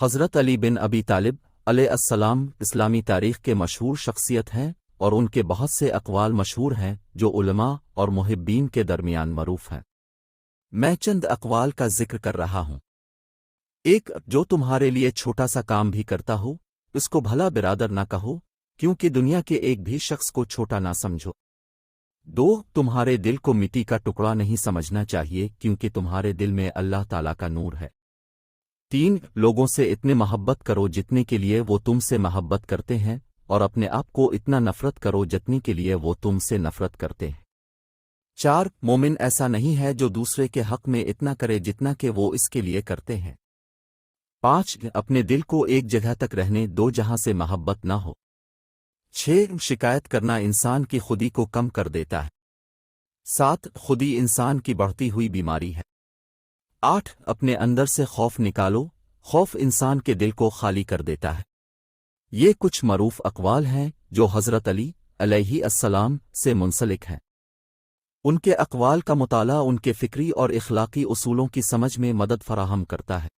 حضرت علی بن ابی طالب علیہ السلام اسلامی تاریخ کے مشہور شخصیت ہیں اور ان کے بہت سے اقوال مشہور ہیں جو علماء اور محبین کے درمیان معروف ہیں۔ میں چند اقوال کا ذکر کر رہا ہوں۔ ایک، جو تمہارے لیے چھوٹا سا کام بھی کرتا ہو اس کو بھلا برادر نہ کہو، کیونکہ دنیا کے ایک بھی شخص کو چھوٹا نہ سمجھو۔ دو، تمہارے دل کو مٹی کا ٹکڑا نہیں سمجھنا چاہیے، کیونکہ تمہارے دل میں اللہ تعالیٰ کا نور ہے۔ تین، لوگوں سے اتنے محبت کرو جتنے کے لیے وہ تم سے محبت کرتے ہیں، اور اپنے آپ کو اتنا نفرت کرو جتنے کے لیے وہ تم سے نفرت کرتے ہیں۔ چار، مومن ایسا نہیں ہے جو دوسرے کے حق میں اتنا کرے جتنا کہ وہ اس کے لیے کرتے ہیں۔ پانچ، اپنے دل کو ایک جگہ تک رہنے دو جہاں سے محبت نہ ہو۔ چھ، شکایت کرنا انسان کی خودی کو کم کر دیتا ہے۔ سات، خودی انسان کی بڑھتی ہوئی بیماری ہے۔ آٹھ، اپنے اندر سے خوف نکالو، خوف انسان کے دل کو خالی کر دیتا ہے۔ یہ کچھ معروف اقوال ہیں جو حضرت علی علیہ السلام سے منسلک ہیں۔ ان کے اقوال کا مطالعہ ان کے فکری اور اخلاقی اصولوں کی سمجھ میں مدد فراہم کرتا ہے۔